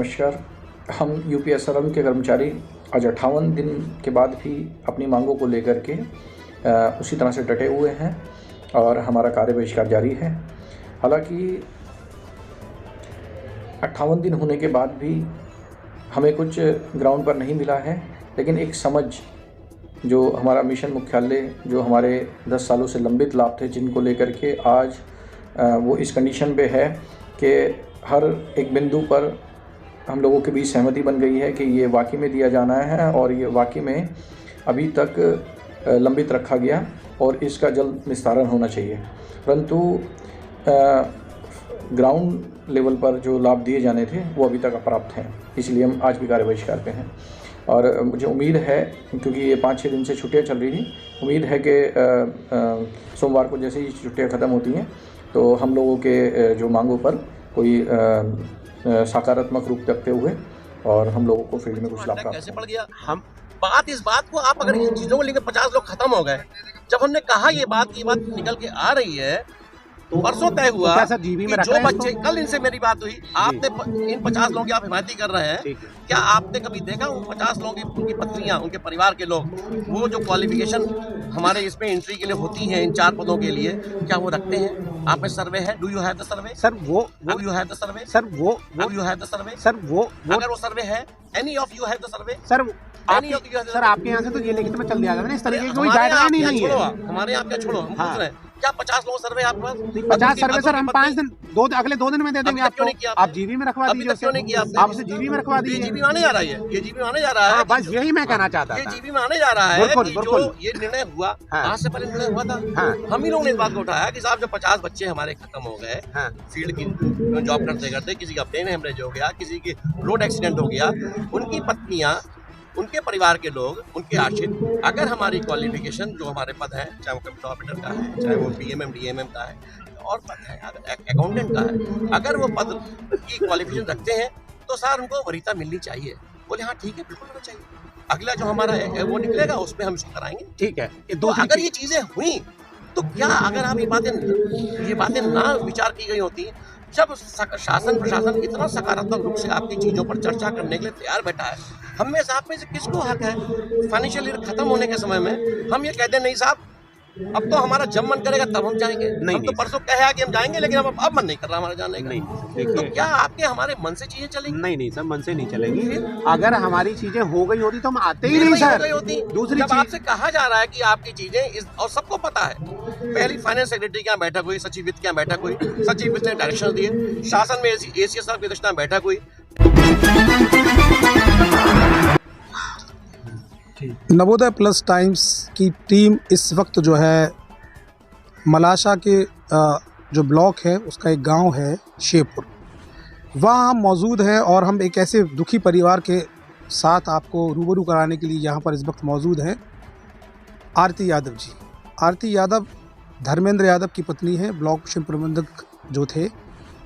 नमस्कार। हम यूपीएसआरएम के कर्मचारी आज 58 दिन के बाद भी अपनी मांगों को लेकर के उसी तरह से डटे हुए हैं और हमारा कार्य बहिष्कार जारी है। हालांकि 58 दिन होने के बाद भी हमें कुछ ग्राउंड पर नहीं मिला है, लेकिन एक समझ जो हमारा मिशन मुख्यालय जो हमारे 10 सालों से लंबित लाभ थे, जिनको लेकर के आज वो इस कंडीशन पे है कि हर एक बिंदु पर हम लोगों के बीच सहमति बन गई है कि ये वाकई में दिया जाना है और ये वाकई में अभी तक लंबित रखा गया और इसका जल्द निस्तारण होना चाहिए। परंतु ग्राउंड लेवल पर जो लाभ दिए जाने थे वो अभी तक अप्राप्त हैं, इसलिए हम आज भी कार्य बहिष्कार पे हैं। और मुझे उम्मीद है, क्योंकि ये 5-6 दिन से छुट्टियां चल रही थी, उम्मीद है कि सोमवार को जैसे ही छुट्टियां ख़त्म होती हैं तो हम लोगों के जो मांगों पर कोई सकारात्मक रूप रखते हुए और हम लोगों को फील्ड में कुछ लाभ प्राप्त कैसे पड़ गया। हम बात इस बात को आप अगर इन चीज़ों को लेकर 50 लोग खत्म हो गए, जब हमने कहा ये बात निकल के आ रही है तो परसों तय हुआ तो जीबी में जो बच्चे, कल इनसे मेरी बात हुई, आपने इन 50 लोगों की आप हिमायती कर रहे हैं, क्या आपने कभी देखा उन 50 लोगों की उनकी पत्नियां, उनके परिवार के लोग, वो जो क्वालिफिकेशन हमारे इसमें एंट्री के लिए होती है इन 4 पदों के लिए, क्या वो रखते हैं? आप में सर्वे है? Do you have the survey? Sir वो you have the survey? Sir वो you have the survey? Sir वो अगर वो सर्वे है, any of you have the survey? Sir आपके यहाँ से तो ये लिखित में चल दिया गया, इस तरीके की कोई गाइडलाइन ही नहीं है। हमारे यहाँ क्या छोड़ो, हम पूछ रहे हैं क्या 50 लोगों सर्वे आपके पास? 50 सर्वे सर हम 5 दिन अगले 2 दिन में दे देंगे आपको। आप जीबी में रखवा दीजिए। क्यों नहीं किया आप उसे जीबी में रखवा दीजिए। जीबी में आने जा रहा है, ये जीबी में आने जा रहा है। बस यही मैं कहना चाहता था। ये जीबी में आने जा रहा है कि जो ये निर्णय हुआ, आज से पहले निर्णय हुआ था, हम ही लोगों ने इस बात को उठाया कि साहब जब 50 बच्चे हमारे खत्म हो गए फील्ड की जॉब करते करते, किसी का प्लेन हेमरेज हो गया, किसी की रोड एक्सीडेंट हो गया, उनकी पत्नियां, उनके परिवार के लोग, उनके आश्रित, अगर हमारी क्वालिफिकेशन जो हमारे पद है, चाहे वो कंप्यूटर ऑपरेटर का है, चाहे वो पीएमएम डीएमएम का है और पद है, अगर अकाउंटेंट का है, अगर वो पद की क्वालिफिकेशन रखते हैं तो सर उनको वरीयता मिलनी चाहिए। बोले हाँ ठीक है, बिल्कुल होना चाहिए। अगला जो हमारा है वो निकलेगा, उसमें हम इसको कराएंगे। ठीक है। तो अगर ये चीजें हुई तो क्या, अगर आप ये बातें ना विचार की गई होती, जब शासन प्रशासन इतना सकारात्मक रूप से आपकी चीज़ों पर चर्चा करने के लिए तैयार बैठा है, हम में से आप में से किसको हक है फाइनेंशियल ईयर खत्म होने के समय में हम ये कहते नहीं साहब अब तो हमारा जब मन करेगा तब हम जाएंगे? नहीं, हम तो परसों कहा कि हम जाएंगे, लेकिन अब मन नहीं कर रहा हमारा जाने का। नहीं, तो क्या आपके हमारे मन से चीजें चलेंगी? नहीं सर, मन से नहीं चलेंगी। अगर हमारी चीजें हो गई होती तो हम आते ही नहीं सर। दूसरी जब आपसे कहा जा रहा है कि आपकी चीजें और सबको पता है, पहली फाइनेंस सेक्रेटरी क्या बैठक हुई, सचिव वित्त क्या बैठक हुई, सचिव वित्त ने डायरेक्शन दिए, शासन में एसीएस साहब की अध्यक्षता में बैठक हुई। नवोदय प्लस टाइम्स की टीम इस वक्त जो है मलाशा के जो ब्लॉक है उसका एक गांव है शेरपुर, वहाँ हम मौजूद हैं और हम एक ऐसे दुखी परिवार के साथ आपको रूबरू कराने के लिए यहाँ पर इस वक्त मौजूद हैं। आरती यादव जी। आरती यादव धर्मेंद्र यादव की पत्नी है, ब्लॉक शिल्प प्रबंधक जो थे,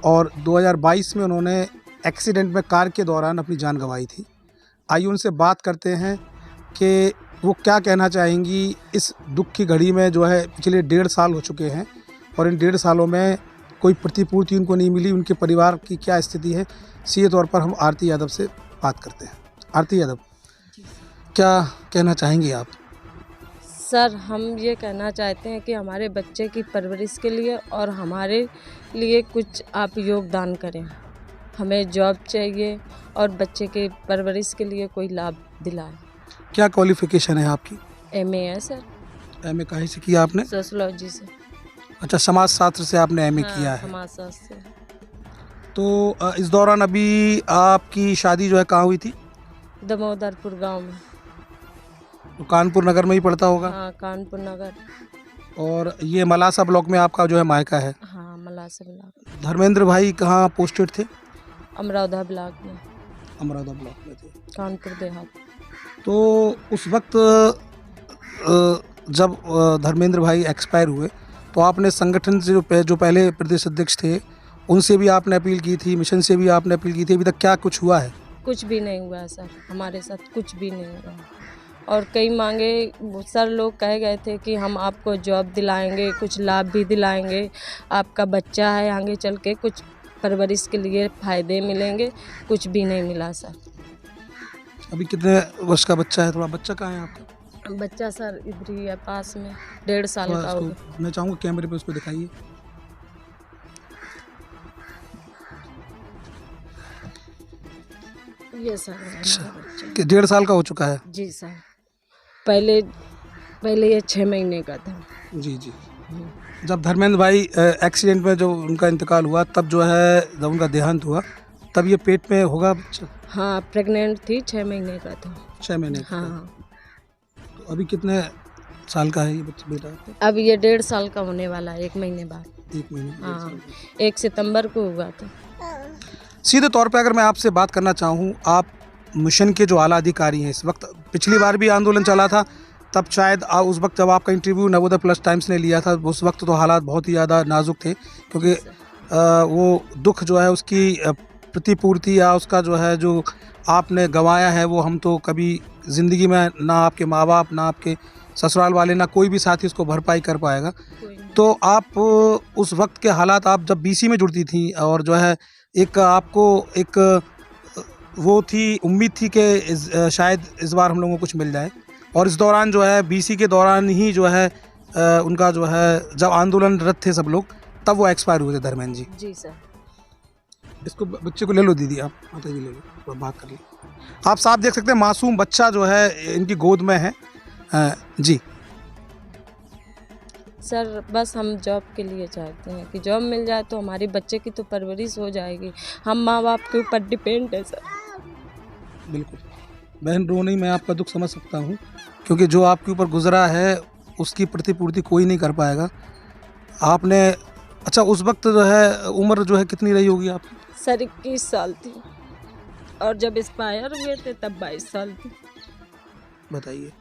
और 2022 में उन्होंने एक्सीडेंट में कार के दौरान अपनी जान गंवाई थी। आइए उनसे बात करते हैं कि वो क्या कहना चाहेंगी इस दुख की घड़ी में, जो है पिछले 1.5 साल हो चुके हैं और इन 1.5 सालों में कोई प्रतिपूर्ति उनको नहीं मिली, उनके परिवार की क्या स्थिति है। सीधे तौर पर हम आरती यादव से बात करते हैं। आरती यादव, क्या कहना चाहेंगी आप? सर, हम ये कहना चाहते हैं कि हमारे बच्चे की परवरिश के लिए और हमारे लिए कुछ आप योगदान करें। हमें जॉब चाहिए और बच्चे के परवरिश के लिए कोई लाभ दिलाएं। क्या क्वालिफिकेशन है आपकी? एमए है सर। एमए कहीं से किया आपने? सोशलॉजी से। अच्छा, समाज शास्त्र से आपने एमए किया है। समाज शास्त्र से। तो इस दौरान अभी आपकी शादी जो है कहाँ हुई थी? दमोदरपुर गांव में। तो कानपुर नगर में ही पड़ता होगा? हाँ, कानपुर नगर। और ये मलासा ब्लॉक में आपका जो है मायका है? हाँ, मलासा ब्लॉक। धर्मेंद्र भाई कहाँ पोस्टेड थे? अमरौदा ब्लॉक में। अमरौदा ब्लॉक में थे, कानपुर देहात। तो उस वक्त जब धर्मेंद्र भाई एक्सपायर हुए तो आपने संगठन से जो पहले प्रदेश अध्यक्ष थे उनसे भी आपने अपील की थी, मिशन से भी आपने अपील की थी, अभी तक क्या कुछ हुआ है? कुछ भी नहीं हुआ है सर, हमारे साथ कुछ भी नहीं हुआ। और कई मांगे सर लोग कहे गए थे कि हम आपको जॉब दिलाएंगे, कुछ लाभ भी दिलाएंगे, आपका बच्चा है आगे चल के कुछ परवरिश के लिए फ़ायदे मिलेंगे, कुछ भी नहीं मिला सर। अभी कितने वर्ष का बच्चा है? थोड़ा बच्चा कहाँ है आपका? बच्चा सर इधर ही है पास में, 1.5 साल थोड़ा का इसको होगा। मैं चाहूँगा कैमरे पे उसको दिखाइए। ये सर है हमारा बच्चा। कि 1.5 साल का हो चुका है? जी सर, पहले ये 6 महीने का था। जी जी। जब धर्मेंद्र भाई एक्सीडेंट में जो उनका इंतकाल हुआ, तब जो है जब उनका देहांत हुआ, तब ये पेट में होगा बच्चा? हाँ, प्रेग्नेंट थी, 6 महीने का था। 6 महीने का? हाँ, तो अभी कितने साल का है ये बच्चा बेटा? अब ये 1.5 साल का होने वाला है 1 महीने बाद। 1 महीने? हाँ, 1 सितंबर को हुआ था। सीधे तौर पे अगर मैं आपसे बात करना चाहूँ, आप मिशन के जो आला अधिकारी हैं इस वक्त, पिछली बार भी आंदोलन चला था, तब शायद उस वक्त जब आपका इंटरव्यू नवोदय प्लस टाइम्स ने लिया था, उस वक्त तो हालात बहुत ही ज़्यादा नाजुक थे, क्योंकि वो दुख जो है उसकी प्रतिपूर्ति या उसका जो है जो आपने गंवाया है वो हम तो कभी ज़िंदगी में ना आपके माँ बाप, ना आपके ससुराल वाले, ना कोई भी साथी उसको भरपाई कर पाएगा। तो आप उस वक्त के हालात, आप जब बीसी में जुड़ती थी और जो है एक आपको एक वो थी उम्मीद थी कि शायद इस बार हम लोगों को कुछ मिल जाए, और इस दौरान जो है बीसी के दौरान ही जो है उनका जो है जब आंदोलनरत थे सब लोग, तब वो एक्सपायर हुए थे धर्मेंद्र जी। जी सर। इसको बच्चे को ले लो दीदी, आप माता जी ले लो, थोड़ा बात कर ली। आप साफ देख सकते हैं मासूम बच्चा जो है इनकी गोद में है। जी सर, बस हम जॉब के लिए चाहते हैं कि जॉब मिल जाए तो हमारे बच्चे की तो परवरिश हो जाएगी। हम माँ बाप के ऊपर डिपेंड है सर। बिल्कुल बहन, रो नहीं, मैं आपका दुख समझ सकता हूँ, क्योंकि जो आपके ऊपर गुजरा है उसकी प्रतिपूर्ति कोई नहीं कर पाएगा। आपने अच्छा उस वक्त जो है उम्र जो है कितनी रही होगी आपकी? सर 21 साल थी, और जब एक्सपायर हुए थे तब 22 साल थी। बताइए।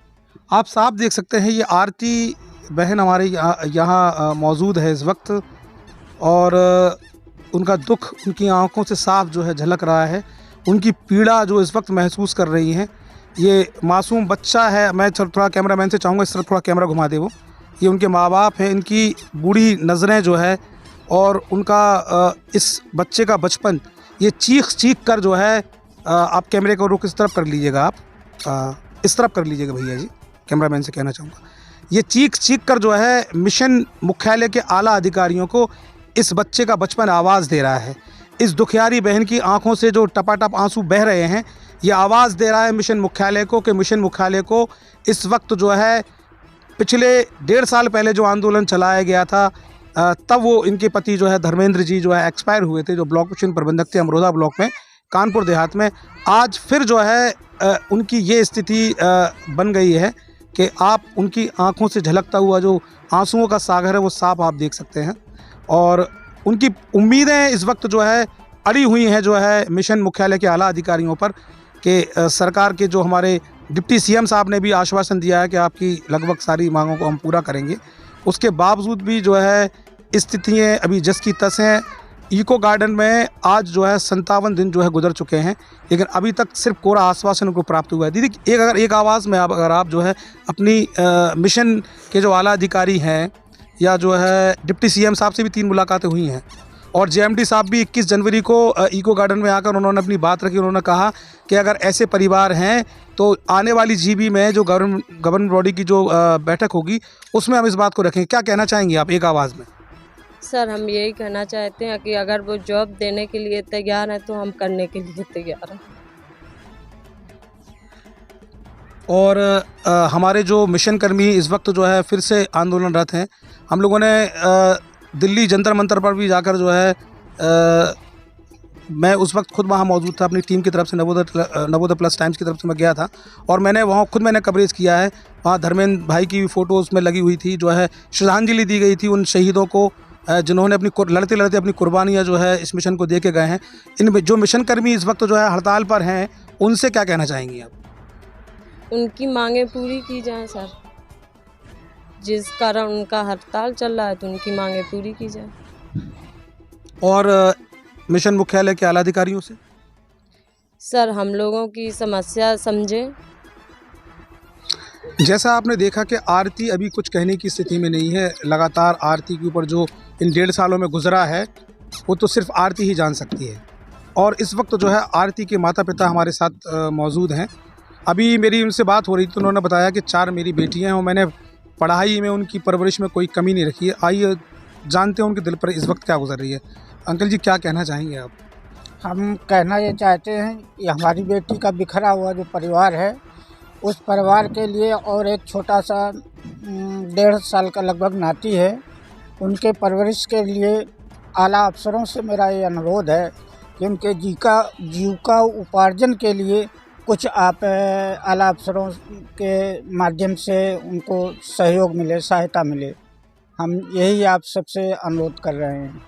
आप साफ देख सकते हैं ये आरती बहन हमारे यहाँ मौजूद है इस वक्त, और उनका दुख उनकी आंखों से साफ जो है झलक रहा है, उनकी पीड़ा जो इस वक्त महसूस कर रही हैं। ये मासूम बच्चा है, मैं थोड़ा कैमरामैन से चाहूँगा इस तरफ थोड़ा कैमरा घुमा दे वो। ये उनके माँ बाप हैं, इनकी बूढ़ी नज़रें जो है, और उनका इस बच्चे का बचपन, ये चीख कर जो है आप कैमरे को रुख इस तरफ कर लीजिएगा, आप इस तरफ कर लीजिएगा भैया जी, कैमरामैन से कहना चाहूँगा। ये चीख कर जो है मिशन मुख्यालय के आला अधिकारियों को इस बच्चे का बचपन आवाज़ दे रहा है। इस दुखियारी बहन की आंखों से जो टपाटप आंसू बह रहे हैं, ये आवाज़ दे रहा है मिशन मुख्यालय को कि मिशन मुख्यालय को इस वक्त जो है पिछले 1.5 साल पहले जो आंदोलन चलाया गया था, तब वो इनके पति जो है धर्मेंद्र जी जो है एक्सपायर हुए थे, जो ब्लॉक मिशन प्रबंधक थे अमरोहा ब्लॉक में, कानपुर देहात में। आज फिर जो है उनकी ये स्थिति बन गई है कि आप उनकी आंखों से झलकता हुआ जो आंसुओं का सागर है वो साफ आप देख सकते हैं, और उनकी उम्मीदें इस वक्त जो है अड़ी हुई हैं जो है मिशन मुख्यालय के आला अधिकारियों पर, कि सरकार के जो हमारे डिप्टी सीएम साहब ने भी आश्वासन दिया है कि आपकी लगभग सारी मांगों को हम पूरा करेंगे। उसके बावजूद भी जो है स्थितियाँ अभी जस की तस हैं। इको गार्डन में आज जो है 57 दिन जो है गुजर चुके हैं, लेकिन अभी तक सिर्फ कोरा आश्वासन को प्राप्त हुआ है। दीदी एक आवाज़ में अगर आप जो है अपनी मिशन के जो आला अधिकारी हैं या जो है डिप्टी सीएम साहब से भी 3 मुलाकातें हुई हैं, और जेएमडी साहब भी 21 जनवरी को इको गार्डन में आकर उन्होंने अपनी बात रखी। उन्होंने कहा कि अगर ऐसे परिवार हैं तो आने वाली जीबी में जो गवर्नमेंट बॉडी की जो बैठक होगी उसमें हम इस बात को रखेंगे। क्या कहना चाहेंगे आप एक आवाज़ में? सर, हम यही कहना चाहते हैं कि अगर वो जॉब देने के लिए तैयार है तो हम करने के लिए तैयार हैं। और हमारे जो मिशन कर्मी इस वक्त जो है फिर से आंदोलनरत हैं। हम लोगों ने दिल्ली जंतर मंतर पर भी जाकर जो है मैं उस वक्त खुद वहाँ मौजूद था, अपनी टीम की तरफ से नवोदय प्लस टाइम्स की तरफ से मैं गया था, और मैंने वहाँ खुद कवरेज किया है। वहाँ धर्मेंद्र भाई की फ़ोटो उसमें लगी हुई थी, जो है श्रद्धांजलि दी गई थी उन शहीदों को जिन्होंने अपनी लड़ते लड़ते अपनी कुर्बानियाँ जो है इस मिशन को दे के गए हैं। इन जो मिशन कर्मी इस वक्त जो है हड़ताल पर हैं, उनसे क्या कहना चाहेंगी आप? उनकी मांगें पूरी की जाएं सर, जिस कारण उनका हड़ताल चल रहा है तो उनकी मांगें पूरी की जाए। और मिशन मुख्यालय के आला अधिकारियों से सर, हम लोगों की समस्या समझें। जैसा आपने देखा कि आरती अभी कुछ कहने की स्थिति में नहीं है। लगातार आरती के ऊपर जो इन 1.5 सालों में गुजरा है वो तो सिर्फ आरती ही जान सकती है। और इस वक्त जो है आरती के माता पिता हमारे साथ मौजूद हैं। अभी मेरी उनसे बात हो रही थी, उन्होंने बताया कि 4 मेरी बेटियां हैं और मैंने पढ़ाई में, उनकी परवरिश में कोई कमी नहीं रखी है। आइए जानते हैं उनके दिल पर इस वक्त क्या गुजर रही है। अंकल जी, क्या कहना चाहेंगे आप? हम कहना ये चाहते हैं कि हमारी बेटी का बिखरा हुआ जो परिवार है, उस परिवार के लिए और एक छोटा सा 1.5 साल का लगभग नाती है, उनके परवरिश के लिए आला अफसरों से मेरा ये अनुरोध है कि उनके जीविका उपार्जन के लिए कुछ आप आला अफसरों के माध्यम से उनको सहयोग मिले, सहायता मिले। हम यही आप सबसे अनुरोध कर रहे हैं।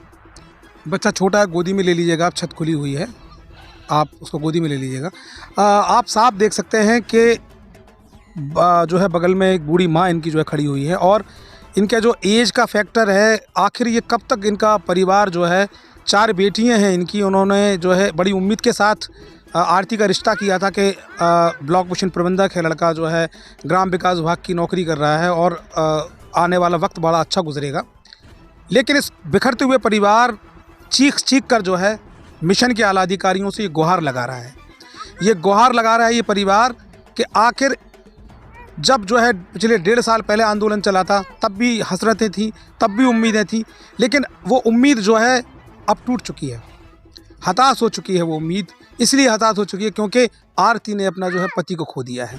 बच्चा छोटा है, गोदी में ले लीजिएगा आप, छत खुली हुई है, आप उसको गोदी में ले लीजिएगा। आप साफ देख सकते हैं कि जो है बगल में एक बूढ़ी माँ इनकी जो है खड़ी हुई है और इनका जो एज का फैक्टर है, आखिर ये कब तक इनका परिवार जो है, 4 बेटियां हैं इनकी, उन्होंने जो है बड़ी उम्मीद के साथ आरती का रिश्ता किया था कि ब्लॉक मिशन प्रबंधक है लड़का, जो है ग्राम विकास विभाग की नौकरी कर रहा है और आने वाला वक्त बड़ा अच्छा गुजरेगा। लेकिन इस बिखरते हुए परिवार चीख कर जो है मिशन के आला अधिकारियों से ये गुहार लगा रहा है। ये गुहार लगा रहा है ये परिवार कि आखिर जब जो है पिछले 1.5 साल पहले आंदोलन चला था, तब भी हसरतें थी, तब भी उम्मीदें थी, लेकिन वो उम्मीद जो है अब टूट चुकी है, हताश हो चुकी है। वो उम्मीद इसलिए हताश हो चुकी है क्योंकि आरती ने अपना जो है पति को खो दिया है।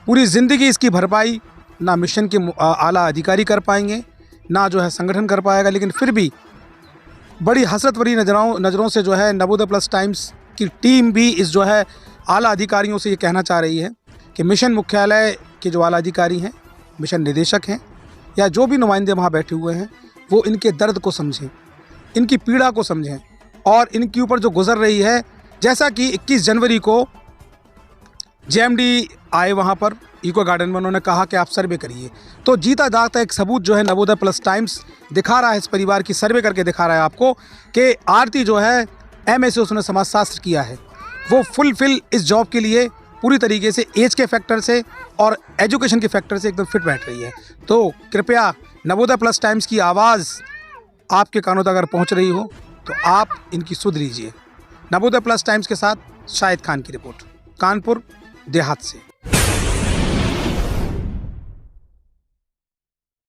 पूरी ज़िंदगी इसकी भरपाई ना मिशन के आला अधिकारी कर पाएंगे, ना जो है संगठन कर पाएगा। लेकिन फिर भी बड़ी हसरत भरी नज़रों से जो है नवोदय प्लस टाइम्स की टीम भी इस जो है आला अधिकारियों से ये कहना चाह रही है कि मिशन मुख्यालय के जो आला अधिकारी हैं, मिशन निदेशक हैं या जो भी नुमाइंदे वहाँ बैठे हुए हैं, वो इनके दर्द को समझें, इनकी पीड़ा को समझें और इनके ऊपर जो गुजर रही है। जैसा कि 21 जनवरी को जेएमडी आए वहाँ पर इको गार्डन में, उन्होंने कहा कि आप सर्वे करिए, तो जीता जागता एक सबूत जो है नवोदय प्लस टाइम्स दिखा रहा है, इस परिवार की सर्वे करके दिखा रहा है आपको कि आरती जो है MSc उसने समाजशास्त्र किया है, वो फुलफिल इस जॉब के लिए पूरी तरीके से एज के फैक्टर से और एजुकेशन के फैक्टर से एकदम फिट बैठ रही है। तो कृपया नवोदय प्लस टाइम्स की आवाज़ आपके कानों तक अगर पहुंच रही हो तो आप इनकी सुध लीजिए। नवोदय प्लस टाइम्स के साथ शाहिद खान की रिपोर्ट, कानपुर देहात से।